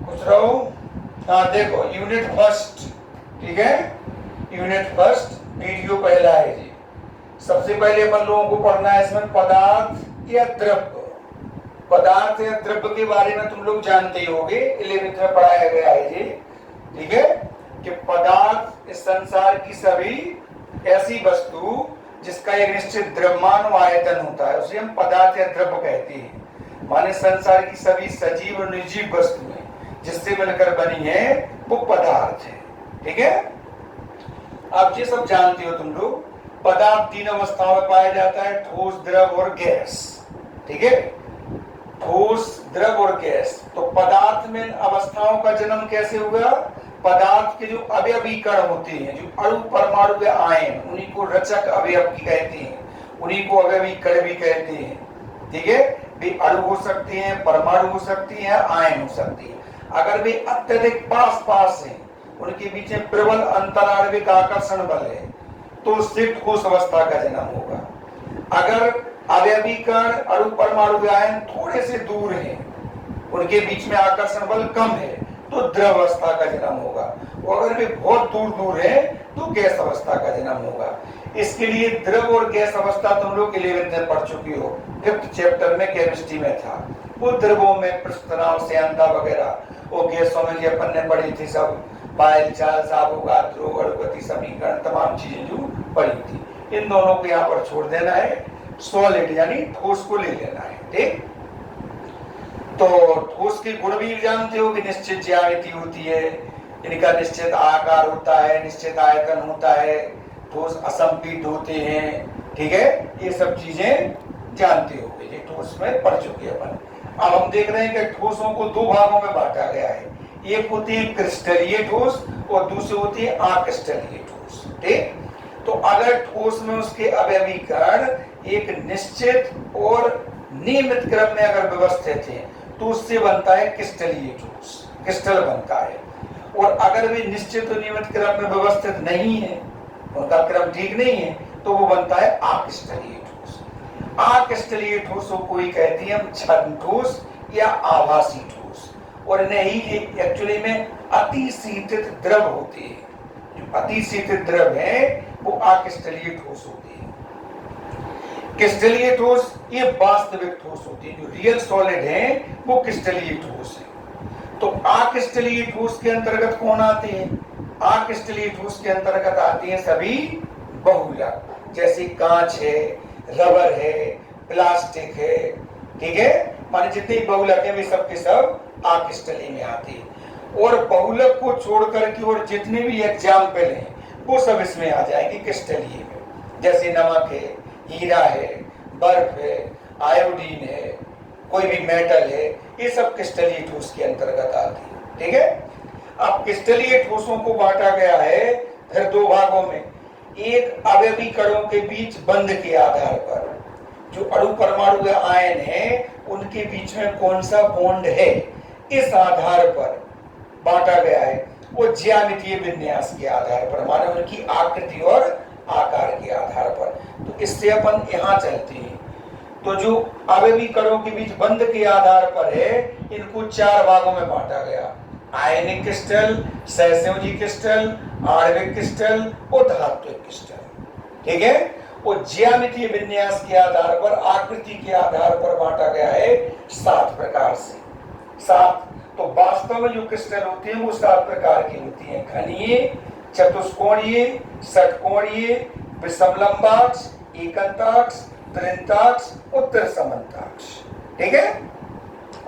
पूछ रहा हूँ। हाँ देखो, यूनिट फर्स्ट, ठीक है, यूनिट फर्स्ट वीडियो पहला है जी। सबसे पहले अपन लोगों को पढ़ना है इसमें पदार्थ या द्रव्य। पदार्थ या द्रव्य के बारे में तुम लोग जानते ही होगे, 11th में पढ़ाया गया है जी, ठीक है, कि पदार्थ इस संसार की सभी ऐसी वस्तु जिसका एक निश्चित द्रव्यमान व आयतन होता है उसे हम पदार्थ या द्रव्य कहते हैं। माने संसार की सभी सजीव और निर्जीव वस्तुएं जिससे मिलकर बनी है वो पदार्थ है, ठीक है। आप ये सब जानते हो तुम लोग। पदार्थ 3 अवस्थाओं में पाया जाता है, ठोस, द्रव और गैस, ठीक है। ठोस, द्रव और गैस। तो पदार्थ में अवस्थाओं का जन्म कैसे हुआ? पदार्थ के जो अवयवी कण होते हैं, जो अणु, परमाणु या आयन, उन्हीं को रचक अवयव की कहते हैं, उन्हीं को अवयवी कण भी कहते हैं, ठीक है। वे अणु हो सकते हैं, परमाणु हो सकती है, आयन हो सकती है। अगर वे अत्यधिक पास पास हैं, उनके बीच में प्रबल अंतराण्विक आकर्षण बल है, तो उससे ठोस अवस्था का जन्म होगा। अगर अवयवी कण, अणु, परमाणु, आयन थोड़े से दूर हैं, उनके बीच में आकर्षण बल कम है, तो द्रव अवस्था का जन्म होगा। और अगर वे बहुत दूर दूर है तो गैस अवस्था का जन्म होगा। इसके लिए द्रव और गैस अवस्था तुम लोग 11th में पढ़ चुकी हो, 5th चैप्टर में केमिस्ट्री में था। वो द्रवों में पृष्ठतनाव, श्यानता वगैरह, वो गैसों में जो अपन ने पढ़ी थी सब, पायल, चाल, अवोगाद्रो, ध्रुव, अणुगति समीकरण, तमाम चीजें जो पढ़ी थी, इन दोनों को यहाँ पर छोड़ देना है। सॉलिड यानी ठोस को ले लेना है, ठीक। तो ठोस के गुण भी जानते हो कि निश्चित ज्यामिति होती है, इनका निश्चित आकार होता है, निश्चित आयतन होता है, ठोस असंपीड होते हैं, ठीक है। ये सब चीजें जानते हो, ये ठोस में पढ़ चुके अपन। अब हम देख रहे हैं कि ठोसों को 2 भागों में बांटा गया है। एक होती है क्रिस्टलीय ठोस और दूसरी होती है अक्रिस्टलीय ठोस, ठीक। तो अगर ठोस में उसके अवयवी कण एक निश्चित और नियमित क्रम में अगर व्यवस्थित है तो उससे बनता है क्रिस्टलीय ठोस, क्रिस्टल बनता है। और अगर वे निश्चित और नियमित क्रम में व्यवस्थित नहीं है, उनका क्रम ठीक नहीं है, तो वो बनता है अक्रिस्टलीय ठोस। अक्रिस्टलीय ठोसों को ही कहते हैं हम छद्म ठोस या आभासी ठोस। और नहीं, ये एक्चुअली में अतिशीतित द्रव होते हैं। जो अतिशीतित द्रव है वो अक्रिस्टलीय ठोस होते हैं। क्रिस्टलीय ठोस ये वास्तविक ठोस होती है, जो रियल सॉलिड है वो क्रिस्टलीय ठोस है। तो अक्रिस्टलीय ठोस के अंतर्गत कौन आते हैं? अक्रिस्टलीय ठोस के अंतर्गत आती हैं सभी बहुलक, जैसे कांच है, रबर है, प्लास्टिक है, ठीक है। माने जितने बहुलक है वे सब के सब अक्रिस्टलीय में आते हैं। और बहुलक को छोड़ करके और जितने भी एग्जाम्पल हैं वो सब इसमें आ जाएंगे क्रिस्टलीय में। जैसे नमक है, हीरा है, बर्फ है, आयोडीन है, कोई भी मेटल है, ये सब क्रिस्टलीय ठोस के अंतर्गत आती है, ठीक है। अब क्रिस्टलीय ठोसों को बांटा गया है फिर 2 भागों में। एक अवयवी कणों के बीच बंध के आधार पर, जो अणु, परमाणु या आयन है उनके बीच में कौन सा बॉन्ड है, इस आधार पर बांटा गया है। वो ज्यामितीय विन्यास के आधार पर, माने उनकी आकृति और आकार के आधार पर। तो इससे अपन यहाँ चलते हैं। तो जो अवयवी कणों के बीच बंध के आधार पर है, इनको 4 भागों में बांटा गया। आयनिक क्रिस्टल, सहसंयोजी क्रिस्टल, आणविक क्रिस्टल और धात्विक क्रिस्टल, ठीक है। और ज्यामितीय विन्यास के आधार पर, आकृति के आधार पर बांटा गया है 7 प्रकार से। 7। तो वास्तव में जो क्रिस्टल होते हैं वो 7 प्रकार की होती हैं: घनीय, चतुष्कोणीय, षटकोणीय, विषमलंबाक्ष, एकंताक्ष, त्रिंताक्ष और त्रिसमंताक्ष, ठीक है।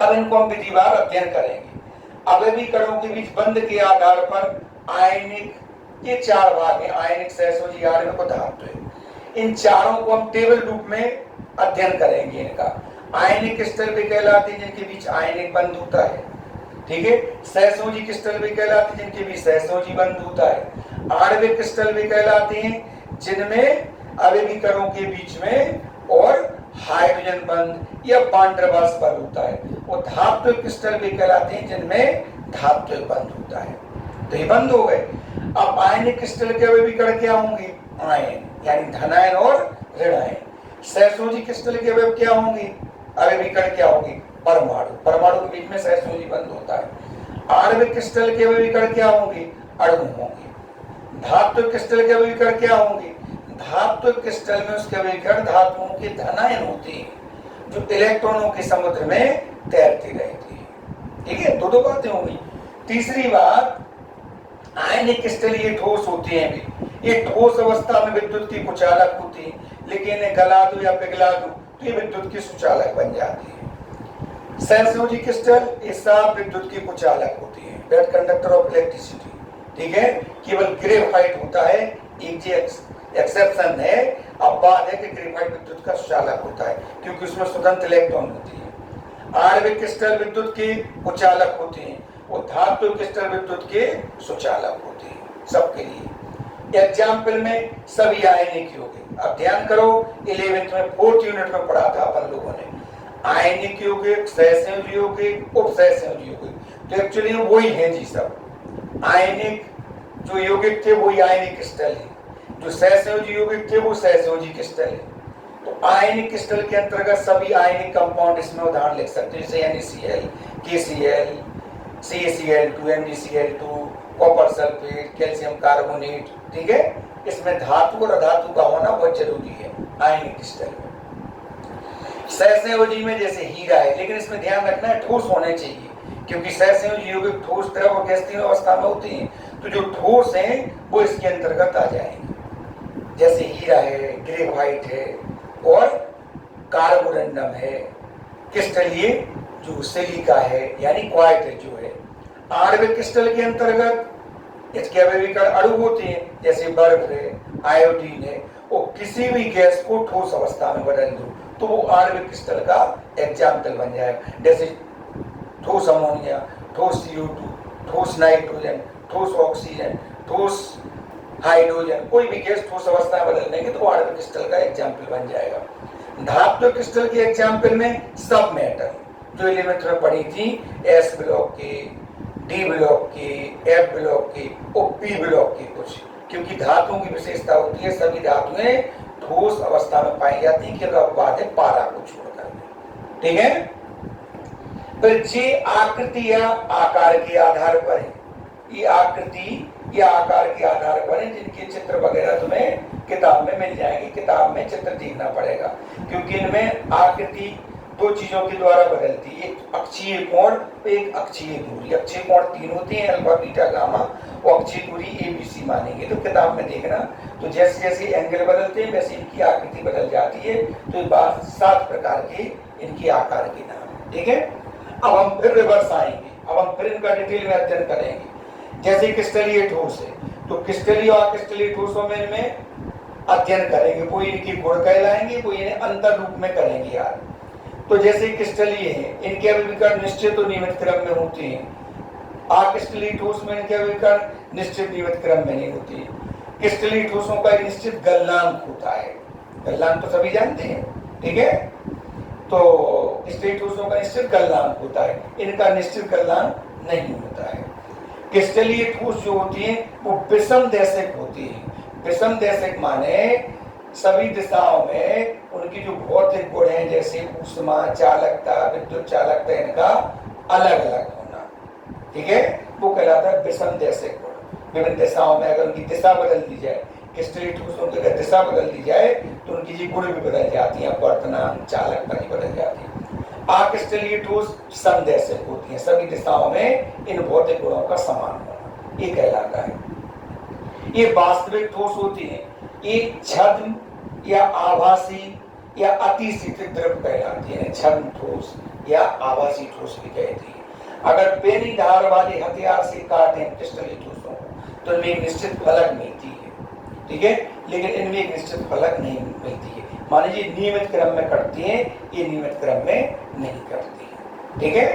अब इनको हम विधिवार अध्ययन करेंगे। अवयवी कणों के बीच बंध के आधार पर आयनिक, ये 4 भाग हैं: आयनिक, सहसंयोजी, आणविक और धात्विक। इन चारों को हम टेबल रूप में अध्ययन करेंगे इनका। आयनिक क्रिस्टल भी कहलाते हैं जिनके बीच आयनिक बंध होता है, ठीक है। सहसंयोजी क्रिस्टल भी कहलाते हैं जिनके बीच सहसंयोजी बंध होता है। आणविक क्रिस्टल भी कहलाते हैं जिनमें अवयवी कणों के बीच में और हाइड्रोजन बंध या वान डेर वाल्स बंध होता है। और धात्विक क्रिस्टल भी कहलाते हैं जिनमें धात्विक बंध होता है। तो ये बंद हो गए। अब आयनिक क्रिस्टल के अवयवी कण क्या होंगे? आयन, यानी धनायन और ऋणायन। सहसंयोजी क्रिस्टल के अवयव क्या होंगे? अवयवी कण क्या होंगे? परमाणु। परमाणु के बीच में सहसंयोजी बंध होता है। आणविक क्रिस्टल के अभिकरण क्या होंगे? अणु होंगे। धात्विक क्रिस्टल के अभिकरण क्या होंगे? धात्विक क्रिस्टल में उसके अभिकरण धातुओं के धनायन होते हैं जो इलेक्ट्रॉनों के समुद्र में तैरती रहती है। ठीक है, दो बातें होंगी। तीसरी बात, आयनिक क्रिस्टल ये ठोस होते हैं भी। ये ठोस अवस्था में विद्युत की कुचालक होती है, लेकिन इन्हें गला दो या पिघला दो तो ये विद्युत की सुचालक बन जाती है। सेंसोजी क्रिस्टल ये सब विद्युत की कुचालक होती है, बेड कंडक्टर ऑफ इलेक्ट्रिसिटी। ठीक है, केवल ग्रेफाइट होता है, एक जो एक्सेप्शन है। अब बात है कि ग्रेफाइट विद्युत का सुचालक होता है क्योंकि उसमें स्वतंत्र इलेक्ट्रॉन होती है। आणविक क्रिस्टल विद्युत के कुचालक होते हैं और धातु क्रिस्टल विद्युत के सुचालक होते हैं सबके लिए। एग्जाम्पल में सभी आयनिक यौगिक। अब ध्यान करो, 11th में 4th यूनिट में पढ़ा था अपन लोगों ने आयनिक यौगिक, सहसंयोजी यौगिक, उपसहसंयोजी यौगिक। तो एक्चुअली वही है जी सब। आयनिक जो यौगिक थे वही आयनिक क्रिस्टल है, जो सहसंयोजी यौगिक थे वो सहसंयोजी क्रिस्टल है। तो आयनिक क्रिस्टल के अंतर्गत सभी आयनिक कंपाउंड इसमें उदाहरण लिख सकते हैं, जैसे NaCl, KCl, CaCl2, MgCl2, copper sulphate, calcium carbonate. ठीक है, इसमें धातु और अधातु का होना बहुत जरूरी है आयनिक क्रिस्टल में। सहसंयोजी में जैसे हीरा है, लेकिन इसमें ध्यान रखना है ठोस होने चाहिए क्योंकि सहसंयोजी यौगिक ठोस, द्रव और गैस तीनों अवस्था में होती हैं। तो जो ठोस हैं वो इसके अंतर्गत आ जाएंगे, जैसे हीरा है, ग्रेफाइट है और कार्बोरंडम है। क्रिस्टल ये जो सिलिका है यानी क्वार्ट्ज जो है। आणविक क्रिस्टल के अंतर्गत इसके अभिकरण अणु होते हैं, जैसे बर्फ है, आयोडीन है। और किसी भी गैस को ठोस अवस्था में बदल दो तो वो आणविक क्रिस्टल का एग्जाम्पल बन जाएगा, जैसे ठोस अमोनिया, ठोस CO2, ठोस नाइट्रोजन, ठोस ऑक्सीजन, ठोस हाइड्रोजन। कोई भी गैस ठोस अवस्था में बदल देंगे तो आणविक क्रिस्टल का एग्जाम्पल बन जाएगा। धात्विक क्रिस्टल के एग्जाम्पल में सब मेटल जो 11th में पढ़ी थी, S ब्लॉक के, D ब्लॉक के, F ब्लॉक के और P ब्लॉक के कुछ, क्योंकि धातुओं की विशेषता होती है सभी धातुएं ठोस अवस्था में पाई जाती है केवल अपवाद है पारा को छोड़कर। ठीक है, फिर जे आकृति या आकार के आधार पर है। ये आकृति या आकार के आधार पर है, जिनके चित्र वगैरह तुम्हें किताब में मिल जाएंगे। किताब में चित्र देखना पड़ेगा क्योंकि इनमें आकृति दो चीजों के द्वारा बदलती है, एक अक्षीय कोण, एक अक्षीय दूरी। अक्षीय कोण 3 होते हैं, अल्फा, बीटा, गामा, और अक्षीय दूरी ABC मानेंगे। तो किताब में देखना, तो जैसे जैसे एंगल बदलते हैं वैसे इनकी आकृति बदल जाती है। तो 7 प्रकार के इनकी आकार के नाम। ठीक है, अब हम फिर रिवर्स आएंगे, अब हम फिर इनका डिटेल में अध्ययन करेंगे। जैसे क्रिस्टलीय ठोस है तो क्रिस्टलीय और क्रिस्टलीय ठोसों में इनमें अध्ययन करेंगे, कोई इनकी गुण कहलाएंगे, कोई इन्हें अंतर रूप में करेंगे यार। तो जैसे क्रिस्टलीय है, इनके अभिकरण निश्चित और नियमित क्रम में होते हैं। अक्रिस्टलीय ठोस में इनके अभिकरण निश्चित नियमित क्रम में नहीं होते। क्रिस्टलीय ठोसों का एक निश्चित गलनांक होता है, गलनांक तो सभी जानते हैं। ठीक है, तो क्रिस्टलीय ठोसों का निश्चित गलनांक होता है, इनका निश्चित गलनांक नहीं होता है। क्रिस्टलीय ठोस जो होती है वो विषम दैशिक होती है। विषम दैशिक माने सभी दिशाओं में उनकी जो भौतिक गुण है, जैसे ऊष्मा, चालकता, विद्युत चालकता, इनका अलग अलग होना। ठीक है, वो कहलाता है विषम दैशिक गुण। विभिन्न दिशाओं में अगर उनकी दिशा बदल दी जाए, क्रिस्टलीय ठोसों की अगर दिशा बदल दी जाए तो उनकी जी गुण भी बदल जाती है, अपवर्तनांक, चालकता भी बदल जाती है। अक्रिस्टलीय ठोस समदैशिक होती है, सभी दिशाओं में इन भौतिक गुणों का समान होना, ये कहलाता है। ये वास्तविक ठोस होती है, एक छद्म या आभासी या अति शीतल द्रव कहलाती है। छद्म ठोस या आभासी ठोस भी कहती है। अगर पेनी धार वाले हथियार से काटें क्रिस्टलीय ठोसों को तो इनमें एक निश्चित फलक मिलती है। ठीक है, लेकिन इनमें एक निश्चित फलक नहीं मिलती है। मान लीजिए नियमित क्रम में कटती है, ये नियमित क्रम में नहीं कटती है। ठीक है,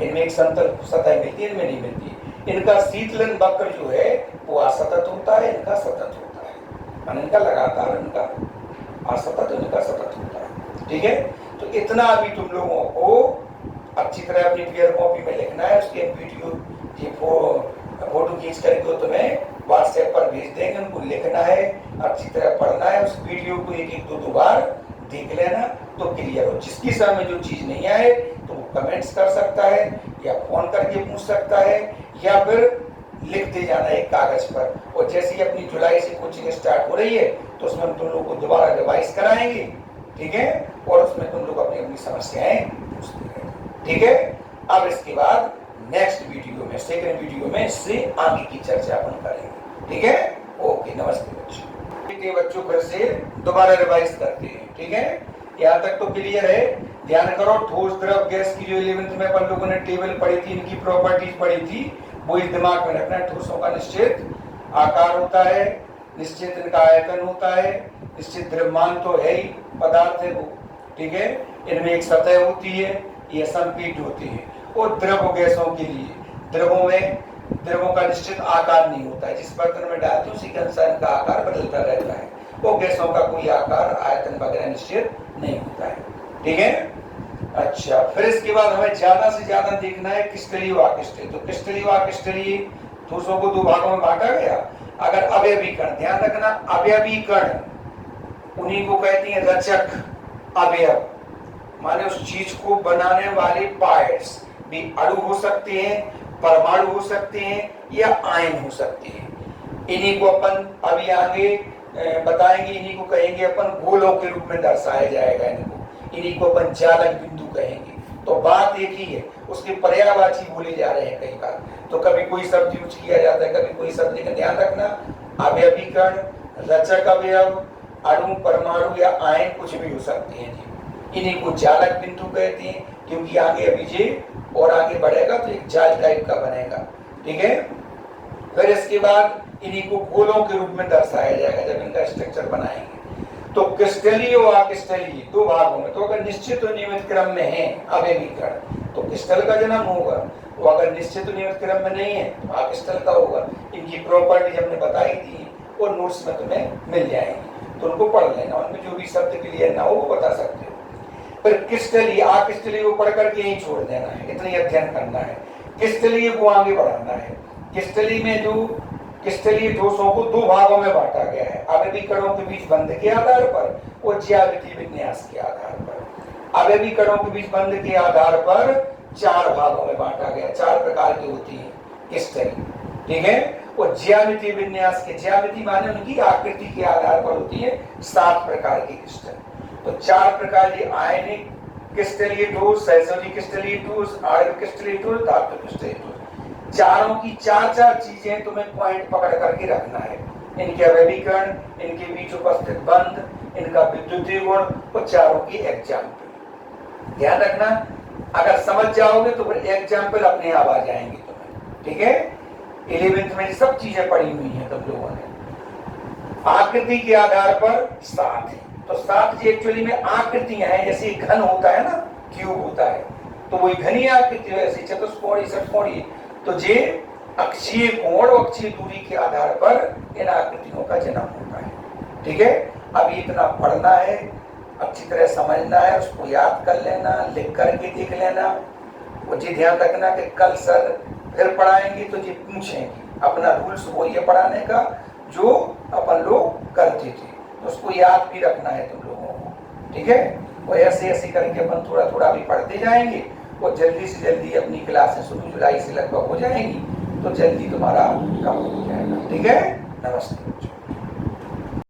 इनमें एक समतल सतह मिलती है, इनमें नहीं मिलती। इनका शीतलन वक्र जो है वो असतत होता है, इनका सतत होता है। इनका लगातार, इनका असतत, इनका सतत होता है। ठीक है, तो इतना अभी तुम लोगों को अच्छी तरह अपनी क्लियर कॉपी में लिखना है। उसके वीडियो की फोटो खींच करके तुम्हें व्हाट्सएप पर भेज देंगे, उनको लिखना है, अच्छी तरह पढ़ना है। उस वीडियो को 1-2 बार देख लेना तो क्लियर हो। जिसकी समझ में जो चीज नहीं आए तो वो कमेंट्स कर सकता है या फोन करके पूछ सकता है, या फिर लिखते जाना एक कागज पर। और जैसे ही अपनी जुलाई से कोचिंग स्टार्ट हो रही है तो उसमें हम तुम लोग को दोबारा रिवाइज कराएंगे, ठीक है, और उसमें तुम लोग अपनी अपनी समस्याएं पूछते रहेंगे, ठीक है। अब इसके बाद नेक्स्ट वीडियो में, सेकंड वीडियो में इससे आगे की चर्चा अपन करेंगे, ठीक है। ओके, नमस्ते बच्चों। ठीक है बच्चों, फिर से दोबारा रिवाइज करते हैं, ठीक है। यहाँ तक तो क्लियर है। ध्यान करो, ठोस द्रव गैस की जो 11th में अपन लोगों ने टेबल पढ़ी थी, इनकी प्रॉपर्टीज पढ़ी थी, वो इस दिमाग में रखना है। ठोसों का निश्चित आकार होता है, निश्चित इनका आयतन होता है, निश्चित द्रव्यमान तो है ही, पदार्थ है वो, ठीक है। इनमें एक सतह होती है, ये संपीठ होती है। और द्रव गैसों के लिए द्रवों का निश्चित आकार नहीं होता है, जिस बर्तन में डालते हैं उसी के अनुसार इनका आकार बदलता रहता है। वो गैसों का कोई आकार, आयतन वगैरह निश्चित नहीं होता है, ठीक है। अच्छा, फिर इसके बाद हमें ज्यादा से ज्यादा देखना है क्रिस्टलीय व अक्रिस्टलीय। तो क्रिस्टलीय व अक्रिस्टलीय ठोसों को दो भागों में बांटा गया। अगर अवयवी कण, ध्यान रखना, अवयवी कण उन्हीं को कहते हैं रचक अवयव, माने उस चीज को बनाने वाले पार्ट्स भी अणु हो सकते हैं, परमाणु हो सकते हैं, या आयन हो सकते हैं। इन्हीं को अपन अभी आगे बताएंगे, इन्हीं को कहेंगे अपन गोलों के रूप में दर्शाया जाएगा इनको, इन्हीं को अपन चालक बिंदु कहेंगे। तो बात एक ही है, उसके पर्यायवाची बोले जा रहे हैं कई बार, तो कभी कोई शब्द यूज किया जाता है, कभी कोई शब्द, लेकिन ध्यान रखना, अवयवीकरण, रचक अवयव, अणु, परमाणु या आयन कुछ भी हो सकते हैं जी। इन्हीं को चालक बिंदु कहते हैं, क्योंकि आगे अभी जे और आगे बढ़ेगा तो एक जाल टाइप का बनेगा, ठीक है। फिर इसके बाद इन्हीं को गोलों के रूप में दर्शाया जाएगा जब इनका स्ट्रक्चर बनाएंगे। तो क्रिस्टलीय और अक्रिस्टलीय दो भागों में, तो अगर निश्चित और नियमित क्रम में है अवयवीकरण तो क्रिस्टल का जन्म होगा, वो अगर निश्चित और नियमित क्रम में नहीं है तो अक्रिस्टल का होगा। इनकी प्रॉपर्टीज हमने बताई थी और नोट्स में तुम्हें मिल जाएंगी, तो उनको पढ़ लेना, उनमें जो भी शब्द क्लियर ना हो वो बता सकते हो। फिर क्रिस्टलीय अक्रिस्टलीय को पढ़ करके यही छोड़ देना है, इतना ही अध्ययन करना है। क्रिस्टलीय को आगे बढ़ाना है। क्रिस्टलीय में जो क्रिस्टलीय ठोसों को दो भागों में बांटा गया है, अवयवीकरणों के बीच बंध के आधार पर और ज्यामितीय विन्यास के आधार पर। अवयवीकरणों के बीच बंध के आधार पर चार भागों में बांटा गया, चार प्रकार की होती है क्रिस्टलीय, ठीक है। और ज्यामितीय विन्यास के, ज्यामिति माने उनकी आकृति के आधार पर होती है 7 प्रकार की क्रिस्टल। तो 4 प्रकार की आयनिक क्रिस्टलीय ठोस, सहसंयोजी क्रिस्टलीय ठोस, आणविक क्रिस्टलीय ठोस, धात्विक क्रिस्टलीय ठोस। चारों की 4 चीजें तुम्हें पॉइंट पकड़ करके रखना है। इनके अवयवीकरण, इनके बीच उपस्थित बंध, इनका विद्युतीय गुण और चारों की एग्जाम्पल ध्यान रखना। अगर समझ जाओगे तो फिर एग्जाम्पल अपने आप आ जाएंगे तुम्हें, ठीक है। 11th में सब चीजें पढ़ी हुई हैं तुम लोगों ने। आकृति के आधार पर 7 है, तो 7 जी एक्चुअली में आकृतियां हैं। जैसे घन होता है ना, क्यूब होता है, तो वही घनी आकृति है, ऐसे चतुष्कोणीय, षटकोणीय। तो जे अक्षीय कोण और अक्षीय दूरी के आधार पर इन आकृतियों का जन्म होता है, ठीक है। अब इतना पढ़ना है, अच्छी तरह समझना है, उसको याद कर लेना, लिख करके देख लेना। और जी ध्यान रखना कि कल सर फिर पढ़ाएंगे तो जी पूछेंगे। अपना रूल्स वो ये पढ़ाने का जो अपन लोग करते थे, तो उसको याद भी रखना है तुम लोगों को, ठीक है। वो ऐसे ऐसे करके अपन थोड़ा थोड़ा भी पढ़ते जाएंगे और जल्दी से जल्दी अपनी क्लासें शुरू जुलाई से लगभग हो जाएंगी, तो जल्दी तुम्हारा काम हो जाएगा, ठीक है। नमस्ते।